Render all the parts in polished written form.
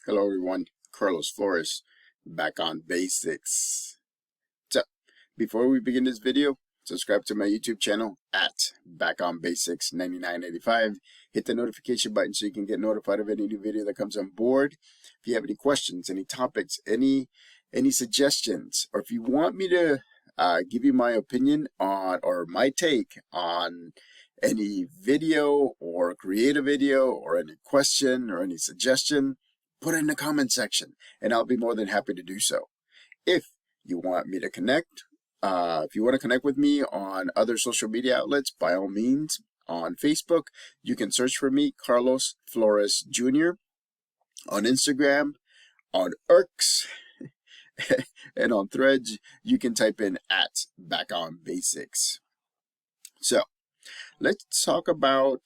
Hello everyone, Carlos Flores, back on basics. So, before we begin this video, subscribe to my YouTube channel at Back on Basics 9985. Hit the notification button so you can get notified of any new video that comes on board. If you have any questions, any topics, any suggestions, or if you want me to give you my opinion on or my take on any video or create a video or any question or any suggestion, put it in the comment section and I'll be more than happy to do so. If you want me to connect, if you want to connect with me on other social media outlets, by all means, on Facebook, you can search for me, Carlos Flores Jr. On Instagram, on X, and on Threads, you can type in at Back on Basics. So, let's talk about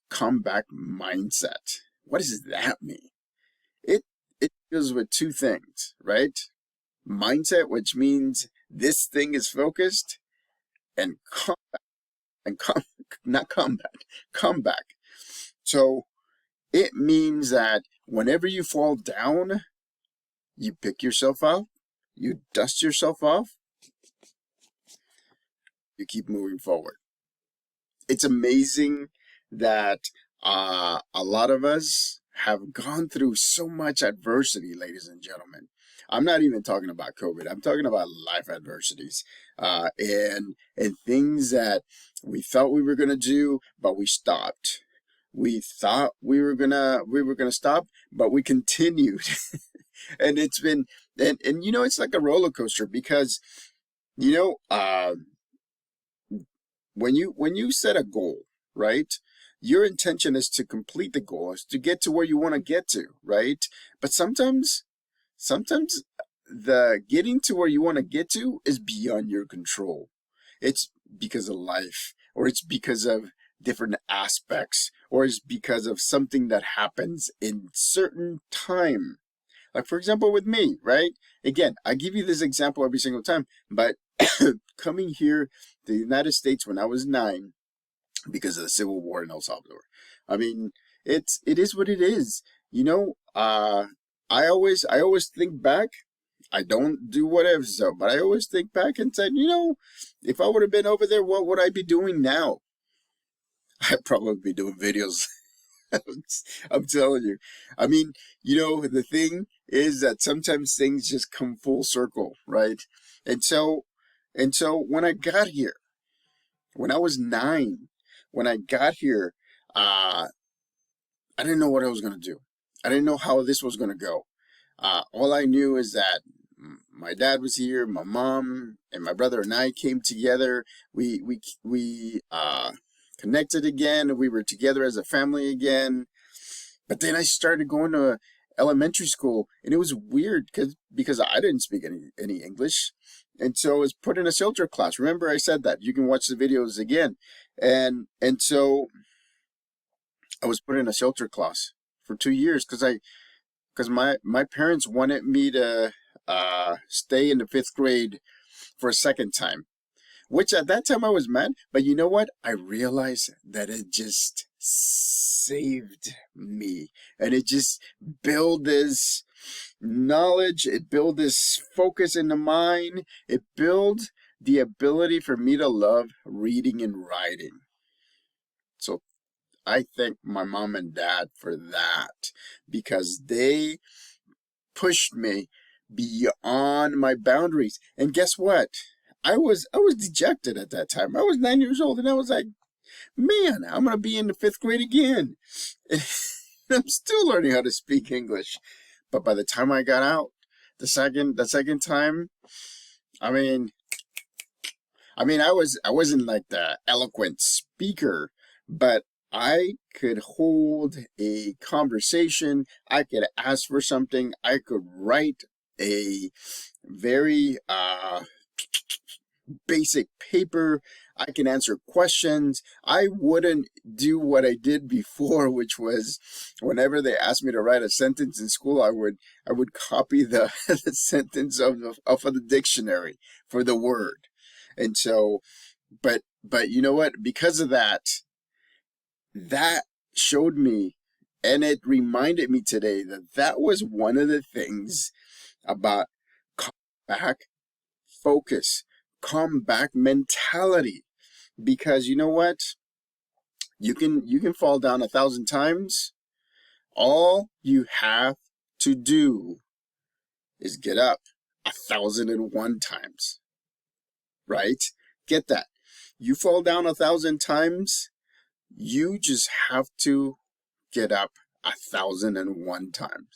comeback mindset. What does that mean? It deals with two things, right? Mindset, which means this thing is focused, and comeback. So it means that whenever you fall down, you pick yourself up, you dust yourself off, you keep moving forward. It's amazing that a lot of us have gone through so much adversity, ladies and gentlemen. I'm not even talking about COVID. I'm talking about life adversities and things that we thought we were gonna do, but we stopped. We thought we were gonna stop, but we continued. And it's been and you know, it's like a roller coaster because you know when you set a goal, right? Your intention is to complete the goal, is to get to where you want to get to, right? But sometimes the getting to where you want to get to is beyond your control. It's because of life, or it's because of different aspects, or it's because of something that happens in certain time. Like, for example, with me, right? Again, I give you this example every single time, but coming here to the United States when I was 9, because of the Civil War in El Salvador. I mean, it is what it is. You know, I always think back. I don't do whatever so, but I always think back and said, you know, if I would have been over there, what would I be doing now? I'd probably be doing videos. I'm telling you. I mean, you know, the thing is that sometimes things just come full circle, right? And so when I got here, when I was 9, when I got here, I didn't know what I was going to do. I didn't know how this was going to go. All I knew is that my dad was here, my mom and my brother and I came together. We connected again. We were together as a family again. But then I started going to elementary school, and it was weird because I didn't speak any English. And so I was put in a shelter class. Remember I said that. You can watch the videos again. And so I was put in a shelter class for 2 years because my parents wanted me to stay in the 5th grade for a second time, which at that time I was mad. But you know what? I realized that it just saved me, and it just built this knowledge, it built this focus in the mind, it built the ability for me to love reading and writing. So I thank my mom and dad for that, because they pushed me beyond my boundaries. And guess what? I was dejected at that time. I was 9 years old, and I was like, man, I'm gonna be in the 5th grade again. I'm still learning how to speak English. But by the time I got out, the second time, I mean, I wasn't like the eloquent speaker, but I could hold a conversation. I could ask for something. I could write a very basic paper. I can answer questions. I wouldn't do what I did before, which was whenever they asked me to write a sentence in school, I would copy the, the sentence of the dictionary for the word. And so, but you know what? Because of that showed me And it reminded me today that that was one of the things about comeback focus, comeback mentality. Because you know what? You can fall down 1,000 times. All you have to do is get up 1,001 times. Right? Get that. You fall down 1,000 times, you just have to get up 1,001 times.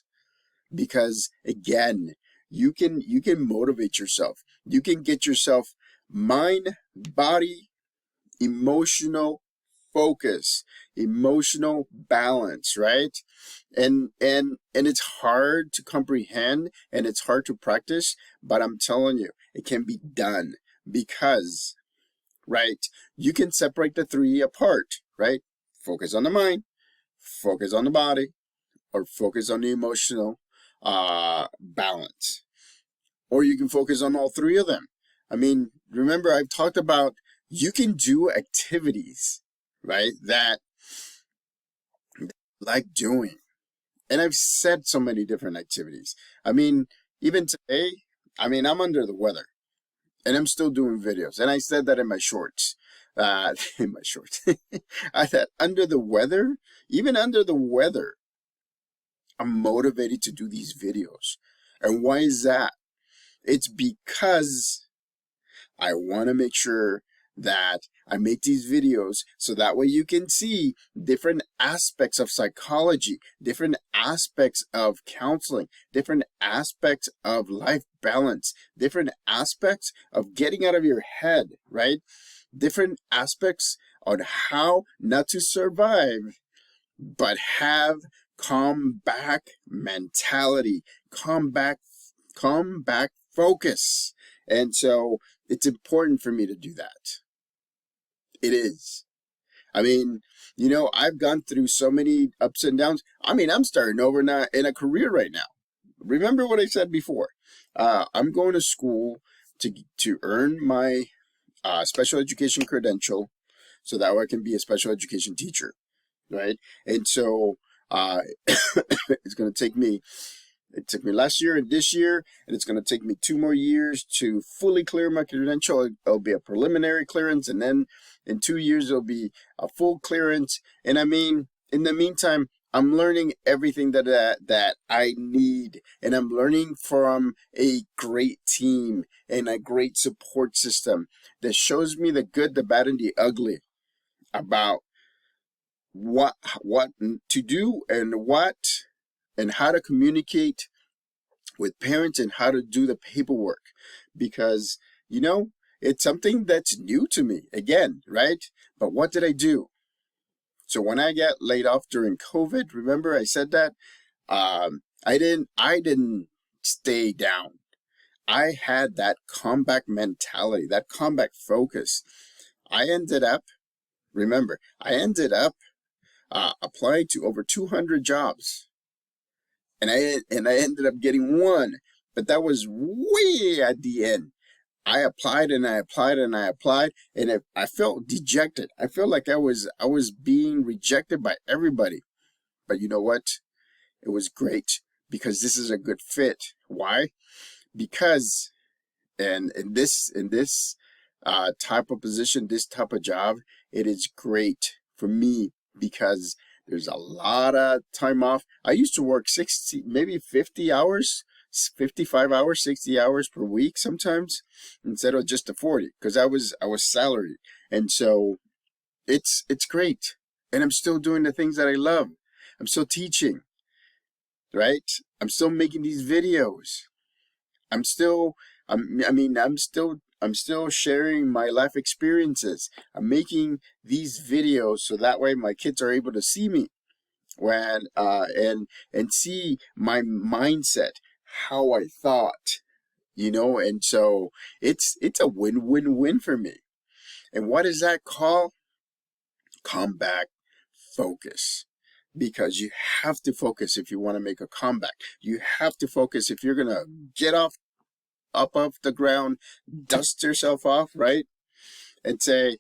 Because again, you can motivate yourself. You can get yourself mind, body, emotional focus, emotional balance, right? And it's hard to comprehend and it's hard to practice, but I'm telling you, it can be done because, right, you can separate the three apart, right? Focus on the mind, focus on the body, or focus on the emotional balance. Or you can focus on all three of them. I mean, remember I've talked about you can do activities, right, that like doing. And I've said so many different activities. I mean, even today, I mean, I'm under the weather and I'm still doing videos. And I said that in my shorts. In my shorts. I said under the weather, even under the weather, I'm motivated to do these videos. And why is that? It's because I want to make sure that I make these videos so that way you can see different aspects of psychology, different aspects of counseling, different aspects of life balance, different aspects of getting out of your head, right? Different aspects on how not to survive, but have comeback mentality, comeback focus. And so it's important for me to do that. It is. I mean, I've gone through so many ups and downs. I mean, I'm starting over now in a career right now. Remember what I said before. I'm going to school to earn my special education credential so that way I can be a special education teacher, right? And so it's going to take me. It took me last year and this year, and it's going to take me 2 more years to fully clear my credential. It'll be a preliminary clearance, and then in 2 years, it'll be a full clearance. And I mean, in the meantime, I'm learning everything that I need, and I'm learning from a great team and a great support system that shows me the good, the bad, and the ugly about what to do and how to communicate with parents and how to do the paperwork, because it's something that's new to me again, right? But what did I do? So when I got laid off during COVID, remember I said that I didn't stay down. I had that comeback mentality, that comeback focus. I ended up remember I ended up applying to over 200 jobs. And I ended up getting one, but that was way at the end. I applied and I applied and I applied, and I felt dejected. I felt like I was being rejected by everybody. But you know what? It was great because this is a good fit. Why? Because in this type of position, this type of job, it is great for me because there's a lot of time off. I used to work 60, maybe 50 hours, 55 hours, 60 hours per week sometimes, instead of just the 40, because I was salaried. And so it's great. And I'm still doing the things that I love. I'm still teaching, right? I'm still making these videos. I'm still I'm still sharing my life experiences. I'm making these videos so that way my kids are able to see me when and see my mindset, how I thought, and so it's a win-win-win for me. And what does that call? Comeback focus. Because you have to focus if you want to make a comeback. You have to focus if you're gonna get up off the ground, dust yourself off, right? And say,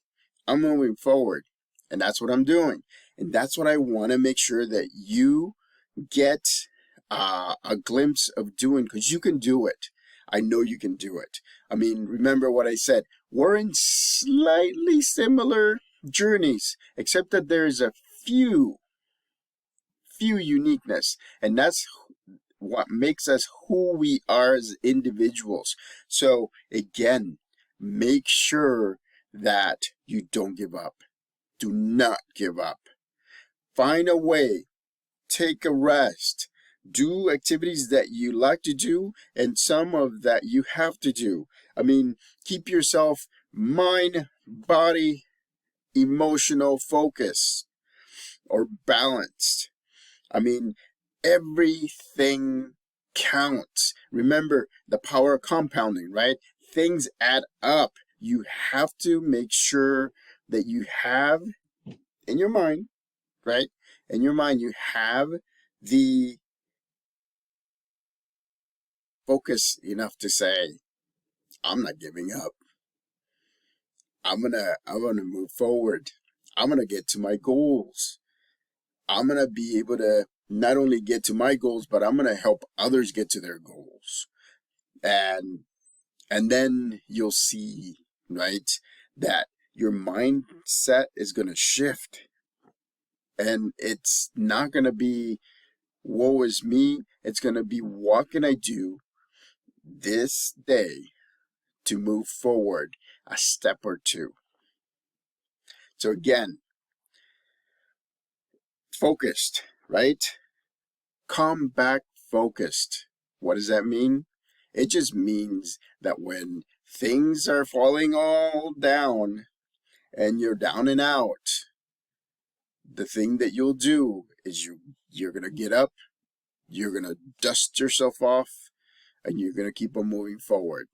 I'm moving forward. And that's what I'm doing. And that's what I want to make sure that you get a glimpse of doing, because you can do it. I know you can do it. I mean, remember what I said. We're in slightly similar journeys, except that there's a few uniqueness, and that's what makes us who we are as individuals. So again, make sure that you don't give up. Do not give up. Find a way. Take a rest. Do activities that you like to do and some of that you have to do. I mean, keep yourself mind, body, emotional focus or balanced. I mean, everything counts. Remember the power of compounding, right? Things add up. You have to make sure that you have in your mind, right? In your mind, you have the focus enough to say, I'm not giving up. I'm gonna move forward. I'm gonna get to my goals. I'm gonna be able to not only get to my goals, but I'm gonna help others get to their goals. And then you'll see, right, that your mindset is gonna shift. And it's not gonna be woe is me. It's gonna be what can I do this day to move forward a step or two. So again, focused, right? Come back focused. What does that mean? It just means that when things are falling all down and you're down and out, the thing that you'll do is you're going to get up, you're going to dust yourself off, and you're going to keep on moving forward.